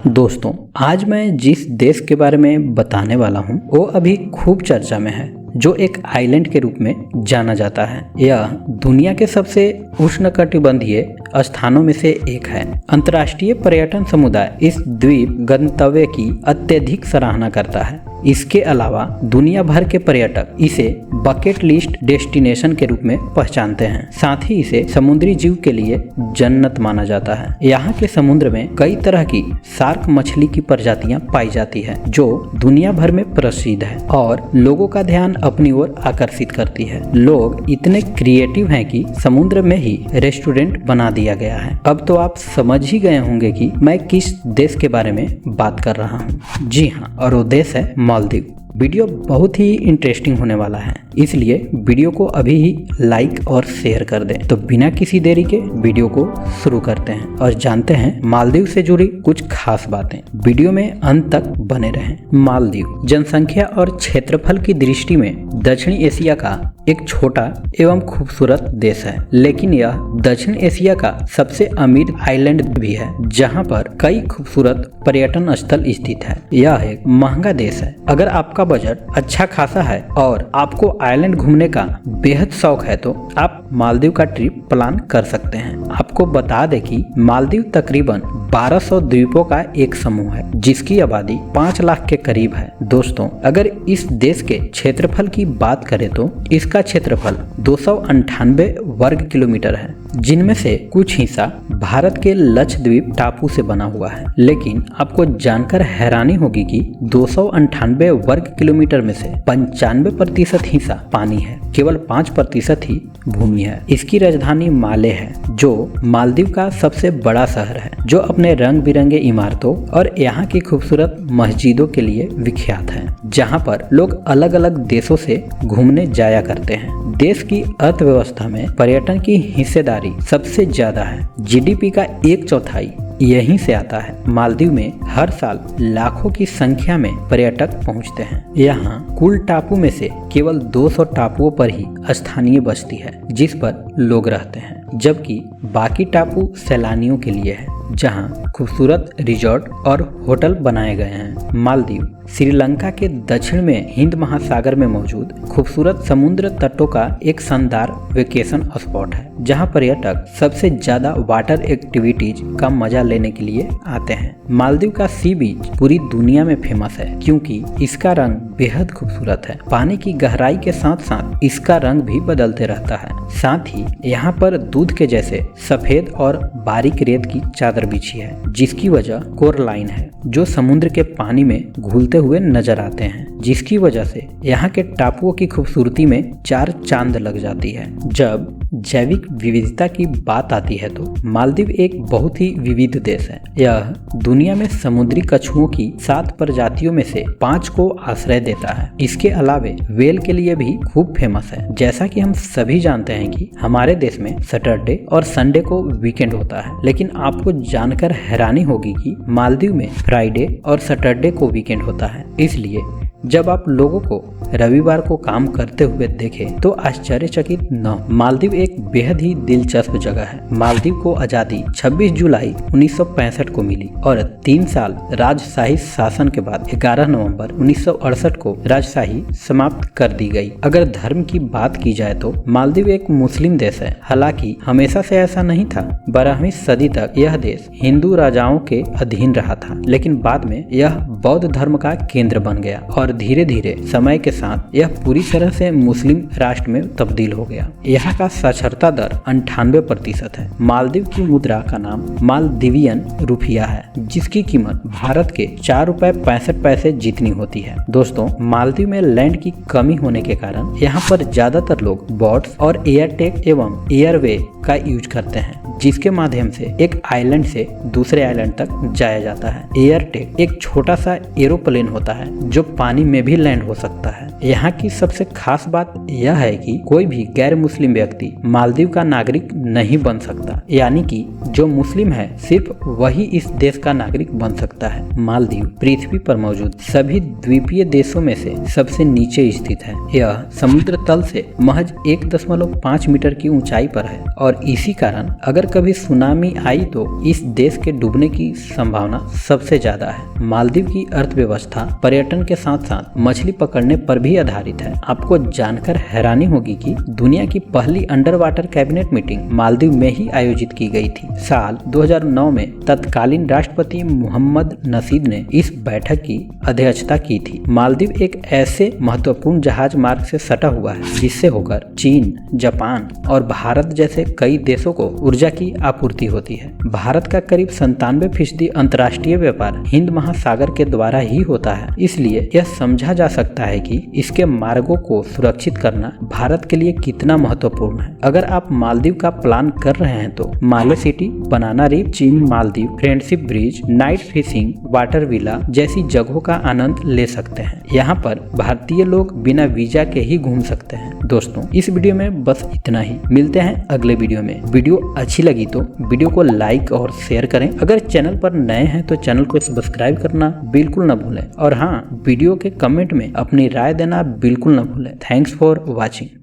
दोस्तों, आज मैं जिस देश के बारे में बताने वाला हूँ वो अभी खूब चर्चा में है, जो एक आइलैंड के रूप में जाना जाता है। यह दुनिया के सबसे उष्णकटिबंधीय स्थानों में से एक है। अंतर्राष्ट्रीय पर्यटन समुदाय इस द्वीप गंतव्य की अत्यधिक सराहना करता है। इसके अलावा दुनिया भर के पर्यटक इसे बकेट लिस्ट डेस्टिनेशन के रूप में पहचानते हैं। साथ ही इसे समुद्री जीव के लिए जन्नत माना जाता है। यहाँ के समुद्र में कई तरह की शार्क मछली की प्रजातियां पाई जाती है, जो दुनिया भर में प्रसिद्ध है और लोगों का ध्यान अपनी ओर आकर्षित करती है। लोग इतने क्रिएटिव हैं कि समुद्र में ही रेस्टोरेंट बना दिया गया है। अब तो आप समझ ही गए होंगे कि मैं किस देश के बारे में बात कर रहा हूँ। जी हाँ, और वो देश है मालदीव। वीडियो बहुत ही इंटरेस्टिंग होने वाला है, इसलिए वीडियो को अभी ही लाइक और शेयर कर दें। तो बिना किसी देरी के वीडियो को शुरू करते हैं और जानते हैं मालदीव से जुड़ी कुछ खास बातें। वीडियो में अंत तक बने रहें। मालदीव जनसंख्या और क्षेत्रफल की दृष्टि में दक्षिण एशिया का एक छोटा एवं खूबसूरत देश है, लेकिन यह दक्षिण एशिया का सबसे अमीर आइलैंड भी है, जहां पर कई खूबसूरत पर्यटन स्थल स्थित है। यह एक महंगा देश है। अगर आपका बजट अच्छा खासा है और आपको आइलैंड घूमने का बेहद शौक है तो आप मालदीव का ट्रिप प्लान कर सकते हैं। आपको बता दें कि मालदीव तकरीबन 1200 द्वीपों का एक समूह है, जिसकी आबादी 5 लाख के करीब है। दोस्तों, अगर इस देश के क्षेत्रफल की बात करें तो इसका क्षेत्रफल 298 वर्ग किलोमीटर है, जिनमें से कुछ हिस्सा भारत के लक्षद्वीप टापू से बना हुआ है। लेकिन आपको जानकर हैरानी होगी कि 298 वर्ग किलोमीटर में से 95% हिस्सा पानी है, केवल 5% ही भूमि है। इसकी राजधानी माले है, जो मालदीव का सबसे बड़ा शहर है, जो अपने रंग बिरंगे इमारतों और यहाँ की खूबसूरत मस्जिदों के लिए विख्यात है, जहाँ पर लोग अलग अलग देशों से घूमने जाया करते हैं। देश की अर्थव्यवस्था में पर्यटन की हिस्सेदारी सबसे ज्यादा है। जीडीपी का 1/4 यहीं से आता है। मालदीव में हर साल लाखों की संख्या में पर्यटक पहुंचते हैं। यहाँ कुल टापू में से केवल 200 टापुओं पर ही स्थानीय बस्ती है, जिस पर लोग रहते हैं, जबकि बाकी टापू सैलानियों के लिए है, जहाँ खूबसूरत रिजॉर्ट और होटल बनाए गए हैं। मालदीव श्रीलंका के दक्षिण में हिंद महासागर में मौजूद खूबसूरत समुद्र तटों का एक शानदार वेकेशन स्पॉट है, जहां पर्यटक सबसे ज्यादा वाटर एक्टिविटीज का मजा लेने के लिए आते हैं। मालदीव का सी बीच पूरी दुनिया में फेमस है, क्योंकि इसका रंग बेहद खूबसूरत है। पानी की गहराई के साथ साथ इसका रंग भी बदलते रहता है। साथ ही यहाँ पर दूध के जैसे सफेद और बारीक रेत की चादर बिछी है, जिसकी वजह कोरलाइन है, जो समुद्र के पानी में घुलते हुए नजर आते हैं, जिसकी वजह से यहाँ के टापुओं की खूबसूरती में 4 चांद लग जाती है। जब जैविक विविधता की बात आती है तो मालदीव एक बहुत ही विविध देश है। यह दुनिया में समुद्री कछुओं की 7 प्रजातियों में से 5 को आश्रय देता है। इसके अलावे वेल के लिए भी खूब फेमस है। जैसा कि हम सभी जानते हैं कि हमारे देश में सैटरडे और संडे को वीकेंड होता है, लेकिन आपको जानकर हैरानी होगी कि मालदीव में फ्राइडे और सैटरडे को वीकेंड होता है। इसलिए जब आप लोगों को रविवार को काम करते हुए देखें तो आश्चर्यचकित न हो। मालदीव एक बेहद ही दिलचस्प जगह है। मालदीव को आजादी 26 जुलाई 1965 को मिली और 3 साल राजशाही शासन के बाद 11 नवंबर 1968 को राजशाही समाप्त कर दी गई। अगर धर्म की बात की जाए तो मालदीव एक मुस्लिम देश है। हालांकि हमेशा से ऐसा नहीं था। 12वीं सदी तक यह देश हिंदू राजाओं के अधीन रहा था, लेकिन बाद में यह बौद्ध धर्म का केंद्र बन गया और धीरे धीरे समय के साथ यह पूरी तरह से मुस्लिम राष्ट्र में तब्दील हो गया। यहाँ का साक्षरता दर 98% है। मालदीव की मुद्रा का नाम मालदीवियन रुपया है, जिसकी कीमत भारत के 4 रुपए 65 पैसे जितनी होती है। दोस्तों, मालदीव में लैंड की कमी होने के कारण यहाँ पर ज्यादातर लोग बोट्स और एयरटेक एवं एयरवे का यूज करते हैं, जिसके माध्यम से एक आइलैंड से दूसरे आइलैंड तक जाया जाता है। एयरटेक एक छोटा सा एरोप्लेन होता है, जो पानी में भी लैंड हो सकता है। यहाँ की सबसे खास बात यह है कि कोई भी गैर मुस्लिम व्यक्ति मालदीव का नागरिक नहीं बन सकता, यानी कि जो मुस्लिम है सिर्फ वही इस देश का नागरिक बन सकता है। मालदीव पृथ्वी पर मौजूद सभी द्वीपीय देशों में से सबसे नीचे स्थित है। यह समुद्र तल से महज 1.5 मीटर की ऊंचाई पर है और इसी कारण अगर कभी सुनामी आई तो इस देश के डूबने की संभावना सबसे ज्यादा है। मालदीव की अर्थव्यवस्था पर्यटन के साथ साथ मछली पकड़ने पर भी आधारित है। आपको जानकर हैरानी होगी कि दुनिया की पहली under water cabinet meeting Maldives में ही आयोजित की गई थी। साल 2009 में तत्कालीन राष्ट्रपति मोहम्मद नशीद ने इस बैठक की अध्यक्षता की थी। मालदीव एक ऐसे महत्वपूर्ण जहाज मार्ग से सटा हुआ है जिससे होकर चीन, जापान और भारत जैसे कई देशों को ऊर्जा की आपूर्ति होती है। भारत का करीब 97% अंतर्राष्ट्रीय व्यापार हिंद महासागर के द्वारा ही होता है, इसलिए यह समझा जा सकता है कि इसके मार्गों को सुरक्षित करना भारत के लिए कितना महत्वपूर्ण है। अगर आप मालदीव का प्लान कर रहे हैं तो माले सिटी, बनाना रीफ, चीन Maldives, friendship bridge, night fishing, water villa जैसी जगहों का आनंद ले सकते हैं। यहाँ पर भारतीय लोग बिना वीजा के ही घूम सकते हैं। दोस्तों, इस वीडियो में बस इतना ही। मिलते हैं अगले वीडियो में। वीडियो अच्छी लगी तो वीडियो को लाइक और शेयर करें। अगर चैनल पर नए हैं तो चैनल को सब्सक्राइब करना बिल्कुल न भूलें और हाँ, वीडियो के कमेंट में अपनी राय देना बिल्कुल न भूलें। Thanks for watching.